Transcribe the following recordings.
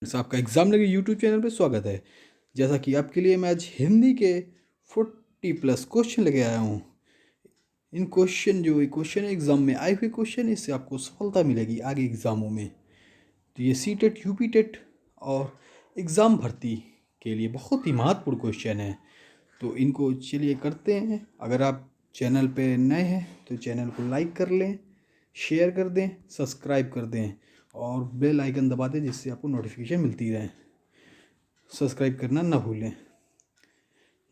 आपका एग्जाम लगे YouTube channel पे स्वागत है। जैसा कि आपके लिए मैं आज हिंदी के 40+ क्वेश्चन लेके आया हूँ। इन क्वेश्चन एग्जाम में आए हुए क्वेश्चन, इससे आपको सफलता मिलेगी आगे एग्जामों में। तो ये सी टेट, यूपी टेट और एग्ज़ाम भर्ती के लिए बहुत ही महत्वपूर्ण क्वेश्चन है। तो इनको चलिए करते हैं। अगर आप चैनल पे नए हैं तो चैनल को लाइक कर लें, शेयर कर दें, सब्सक्राइब कर दें और बेल आइकन दबा दें, जिससे आपको नोटिफिकेशन मिलती रहे। सब्सक्राइब करना ना भूलें।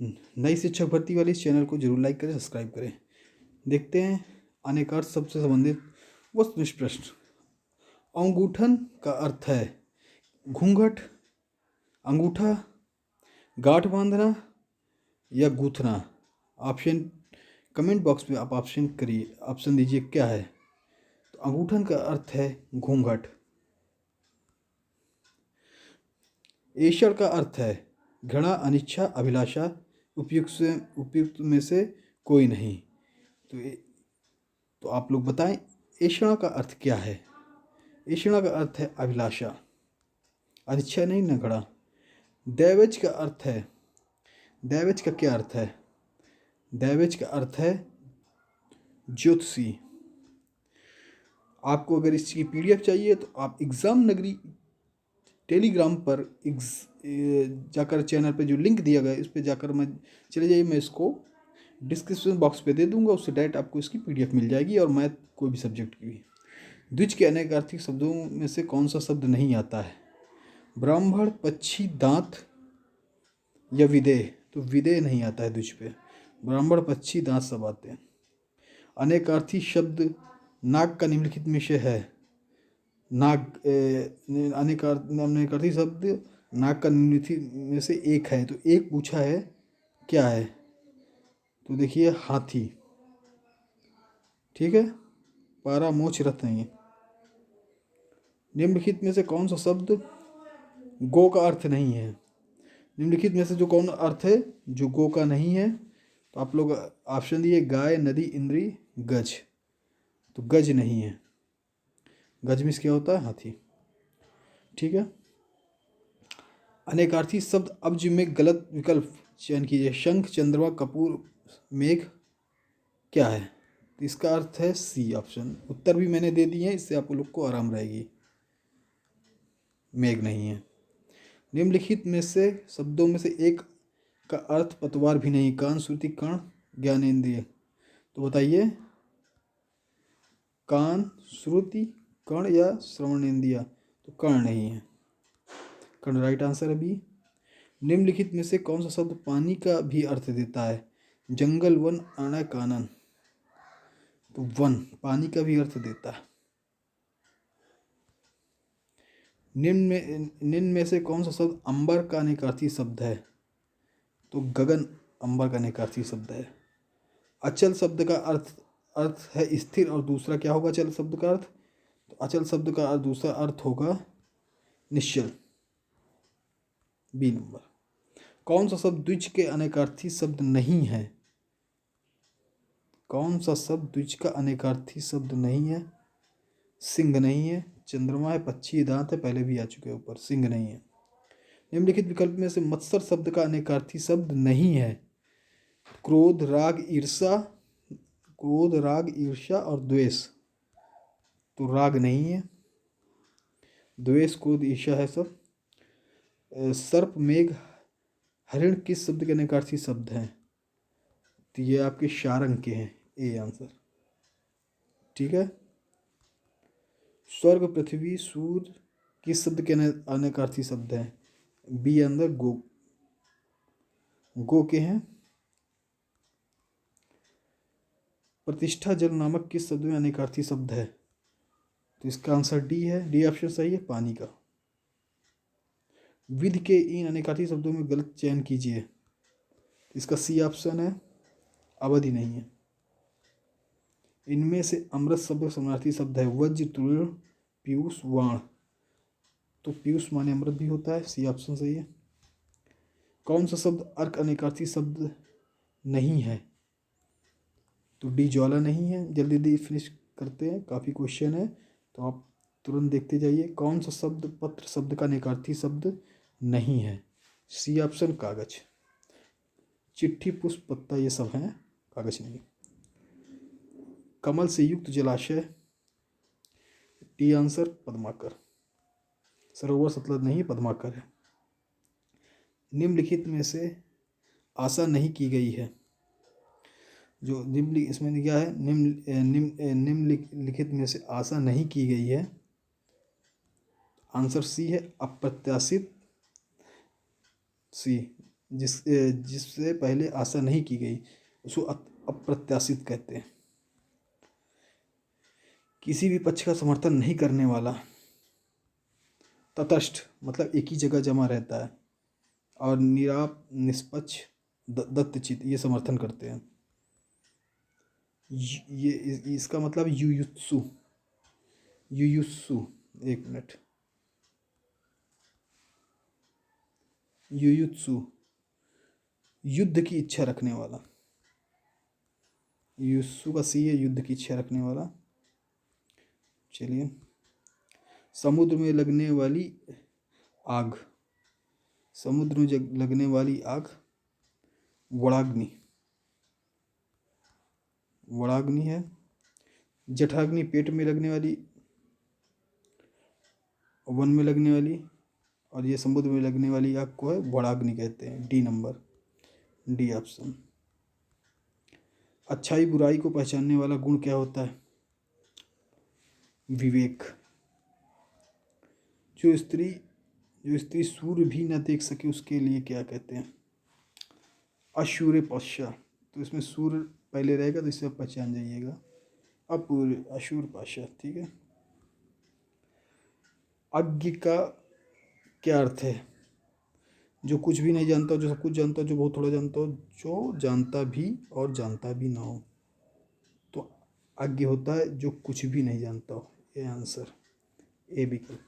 नई शिक्षक भर्ती वाले इस चैनल को जरूर लाइक करें, सब्सक्राइब करें। देखते हैं अनेक अर्थ शब्द से संबंधित वस्तुनिष्ठ प्रश्न। अंगूठन का अर्थ है घूंघट, अंगूठा, गांठ बांधना या गूंथना। ऑप्शन कमेंट बॉक्स में आप ऑप्शन करिए, ऑप्शन दीजिए क्या है। तो अंगूठन का अर्थ है घूंघट। ईश्वर का अर्थ है घृणा, अनिच्छा, अभिलाषा, उपयुक्त में से कोई नहीं। तो आप लोग बताएं ऐषणा का अर्थ क्या है। ऐषणा का अर्थ है अभिलाषा, अनिच्छा नहीं न घृणा। दैवेज का अर्थ है, दैवेज का क्या अर्थ है। दैवेज का अर्थ है ज्योतिषी। आपको अगर इसकी पीडीएफ चाहिए तो आप एग्ज़ाम नगरी टेलीग्राम पर जाकर चैनल पे जो लिंक दिया गया है, इस पर जाकर मैं चले जाइए, मैं इसको डिस्क्रिप्शन बॉक्स पे दे दूंगा। उससे डायरेक्ट आपको इसकी पीडीएफ मिल जाएगी, और मैथ कोई भी सब्जेक्ट की भी। द्विज के अनेकार्थी शब्दों में से कौन सा शब्द नहीं आता है। ब्राह्मण, पक्षी, दांत या विदेह। तो विदेह नहीं आता है द्विज पे। ब्राह्मण, पक्षी, दांत सब आते हैं। अनेकार्थी शब्द नाग का निम्नलिखित में से है। अनेकार्थी शब्द नाग का निम्नलिखित में से एक है। तो एक पूछा है, क्या है। तो देखिए हाथी, ठीक है। पारा, मोछ, रथ नहीं है। निम्नलिखित में से कौन सा शब्द गो का अर्थ नहीं है। निम्नलिखित में से जो कौन अर्थ है जो गो का नहीं है। तो आप लोग ऑप्शन दिए गाय, नदी, इंद्री, गज। तो गज नहीं है। गज में क्या होता है, हाथी, ठीक है। अनेकार्थी शब्द अब्ज में गलत विकल्प चयन कीजिए। शंख, चंद्रमा, कपूर, मेघ क्या है। तो इसका अर्थ है सी ऑप्शन। उत्तर भी मैंने दे दिए हैं, इससे आप लोग को आराम रहेगी। मेघ नहीं है। निम्नलिखित में से शब्दों में से एक का अर्थ पतवार भी नहीं। कान, श्रुति, कर्ण, ज्ञानेंद्रिय। तो बताइए कान, श्रुति, कर्ण या श्रवणेंद्रिय। तो कर्ण नहीं है। कर्ण राइट आंसर है बी। निम्नलिखित में से कौन सा शब्द पानी का भी अर्थ देता है। जंगल, वन, अरण्य, कानन। तो वन पानी का भी अर्थ देता है। निम्न में से कौन सा शब्द अंबर का अनेकार्थी शब्द है। तो गगन अंबर का अनेकार्थी शब्द है। अचल शब्द का अर्थ है स्थिर, और दूसरा क्या होगा अचल शब्द का अर्थ। तो अचल शब्द का दूसरा अर्थ होगा निश्चल, बी नंबर। कौन सा शब्द द्विज के अनेकार्थी शब्द नहीं है। कौन सा शब्द द्विज का अनेकार्थी शब्द नहीं है। सिंह नहीं है, चंद्रमा है, पक्षी, दांत है, पहले भी आ चुके हैं ऊपर। सिंह नहीं है। निम्नलिखित विकल्प में से मत्सर शब्द का अनेकार्थी शब्द नहीं है। क्रोध, राग, ईर्षा, क्रोध, राग, ईर्ष्या और द्वेष। तो राग नहीं है, द्वेष, क्रोध, ईर्ष्या है सब। सर्प, मेघ, हरिण किस शब्द के अनेकार्थी शब्द हैं। तो ये आपके शारंग के हैं, ए आंसर, ठीक है। स्वर्ग, पृथ्वी, सूर्य किस शब्द के अनेकार्थी शब्द हैं। बी अंदर गो के हैं। प्रतिष्ठा, जल नामक किस शब्द में अनेकार्थी शब्द है। तो इसका आंसर डी है। डी ऑप्शन सही है, पानी का। विधि के इन अनेकार्थी शब्दों में गलत चयन कीजिए। इसका सी ऑप्शन है, अवधि नहीं है। इनमें से अमृत शब्द समानार्थी शब्द है। वज्र, तुरीय, पीयूष, वाण। तो पीयूष माने अमृत भी होता है, सी ऑप्शन सही है। कौन सा शब्द अर्क अनेकार्थी शब्द नहीं है। तो डी ज्वाला नहीं है। जल्दी जल्दी फिनिश करते हैं, काफ़ी क्वेश्चन है तो आप तुरंत देखते जाइए कौन सा शब्द पत्र शब्द का निकार्थी शब्द नहीं है। सी ऑप्शन कागज। चिट्ठी, पुष्प, पत्ता ये सब हैं, कागज नहीं। कमल से युक्त जलाशय, डी आंसर पद्माकर। सरोवर सतलज नहीं, पद्माकर है। निम्नलिखित में से आशा नहीं की गई है। जो इसमें क्या है, निम्नलिखित में से आशा नहीं की गई है। आंसर सी है, अप्रत्याशित। सी, जिससे पहले आशा नहीं की गई उसको अप्रत्याशित कहते हैं। किसी भी पक्ष का समर्थन नहीं करने वाला, तटस्थ मतलब एक ही जगह जमा रहता है, और निराप, निष्पक्ष, दत्तचित ये समर्थन करते हैं। ये इसका मतलब युयुत्सु। युयुत्सु, एक मिनट, युयुत्सु युद्ध की इच्छा रखने वाला। युयुत्सु का सी है, युद्ध की इच्छा रखने वाला। चलिए, समुद्र में लगने वाली आग, समुद्र में लगने वाली आग, वड़ाग्नि। वड़ाग्नि है। जठराग्नि पेट में लगने वाली, वन में लगने वाली, और ये समुद्र में लगने वाली आग को है वड़ाग्नि कहते हैं। D number, D option. अच्छाई बुराई को पहचानने वाला गुण क्या होता है? विवेक। जो स्त्री सूर्य भी न देख सके उसके लिए क्या कहते हैं? अशूर्य पाशा। तो इसमें सूर्य पहले रहेगा तो इसे आप पहचान जाइएगा। अपूर्य, अशूर पाशा, ठीक है। अज्ञ का क्या अर्थ है? जो कुछ भी नहीं जानता, जो सब कुछ जानता, जो बहुत थोड़ा जानता हो, जो जानता भी और जानता भी ना हो, तो अज्ञ होता है जो कुछ भी नहीं जानता हो। ये आंसर ए विकल्प।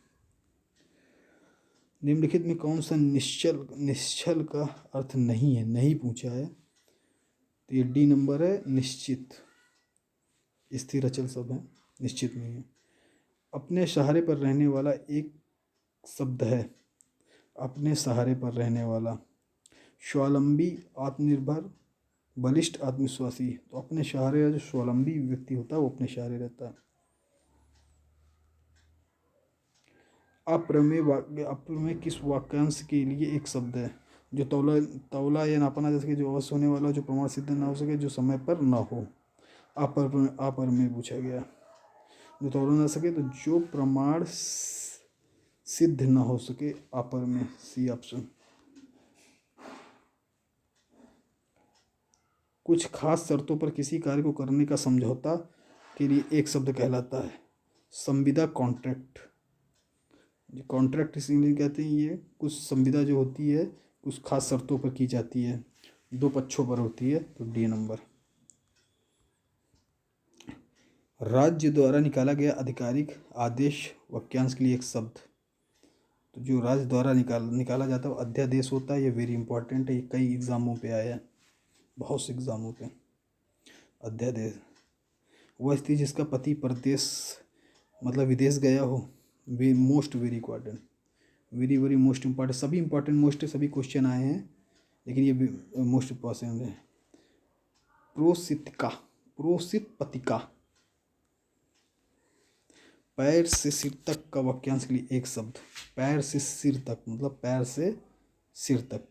निम्नलिखित में कौन सा निश्चल का अर्थ नहीं है? नहीं पूछा है, तो ये डी नंबर है, निश्चित। स्थिर अचल सब है, निश्चित नहीं है। अपने सहारे पर रहने वाला एक शब्द है। अपने सहारे पर रहने वाला, स्वावलंबी, आत्मनिर्भर, बलिष्ठ, आत्मविश्वासी। तो अपने सहारे का जो स्वावलंबी व्यक्ति होता है वो अपने सहारे रहता है। अप्रमेय वाक्य, अप्रमेय किस वाक्यांश के लिए एक शब्द है? जो तौला या नापा ना जा सके, जो अवश्य होने वाला, जो प्रमाण सिद्ध ना हो सके, जो समय पर ना हो। अप्रमेय पूछा गया। जो तौला ना सके तो जो प्रमाण सिद्ध ना हो सके, अप्रमेय, सी ऑप्शन। कुछ खास शर्तों पर किसी कार्य को करने का समझौता के लिए एक शब्द कहलाता है। संविदा, कॉन्ट्रैक्ट। कॉन्ट्रैक्ट इसलिए कहते हैं, ये कुछ संविदा जो होती है कुछ खास शर्तों पर की जाती है, दो पक्षों पर होती है। तो डी नंबर। राज्य द्वारा निकाला गया आधिकारिक आदेश वाक्यांश के लिए एक शब्द। तो जो राज्य द्वारा निकाला जाता है वो अध्यादेश होता है। ये वेरी इंपॉर्टेंट है, ये कई एग्जामों पे आया है, बहुत से एग्जामों पे। अध्यादेश वह स्त्री जिसका पति परदेश मतलब विदेश गया हो। Most very important, very most important. सभी इंपॉर्टेंट मोस्ट सभी क्वेश्चन आए हैं, लेकिन ये मोस्ट इंपॉर्टेंट है। प्रोसितिका, प्रोसित पतिका। पैर से सिर तक का वाक्यांश के लिए एक शब्द। पैर से सिर तक मतलब पैर से सिर तक।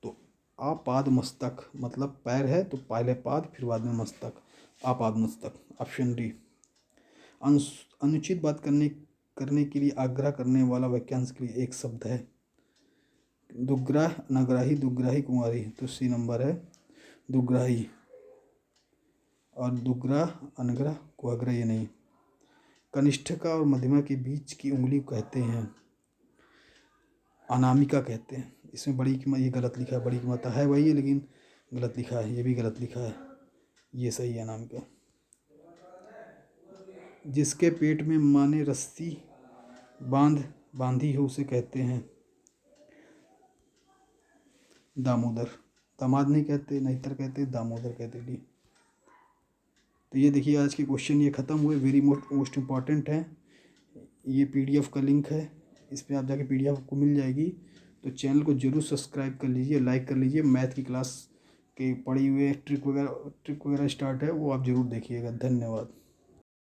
तो आपाद मस्तक मतलब पैर है तो पहले पाद फिर बाद में मस्तक, आपाद मस्तक। Option D. अनुचित बात करने के लिए आग्रह करने वाला वाक्यांश के लिए एक शब्द है। दुग्राह, अनग्राही, दुग्राही, कुंवारी। तो सी नंबर है, दुग्राही। और दुग्राह, अनग्रह, कुआग्रह ये नहीं। कनिष्ठिका और मध्यमा के बीच की उंगली कहते हैं, अनामिका कहते हैं। इसमें बड़ी कीमत, ये गलत लिखा है, बड़ी कीमत है वही है लेकिन गलत लिखा है, ये भी गलत लिखा है, ये सही है अनामिका। जिसके पेट में माँ ने रस्सी बांधी हो उसे कहते हैं दामोदर। दामाद नहीं कहते, नहितर कहते, दामोदर कहते। डी। तो ये देखिए आज के क्वेश्चन ये ख़त्म हुए, वेरी मोस्ट इम्पॉर्टेंट है। ये पीडीएफ का लिंक है, इस पर आप जाके पीडीएफ आपको मिल जाएगी। तो चैनल को जरूर सब्सक्राइब कर लीजिए, लाइक कर लीजिए। मैथ की क्लास के पढ़ी हुए ट्रिक वगैरह स्टार्ट है, वो आप ज़रूर देखिएगा। धन्यवाद।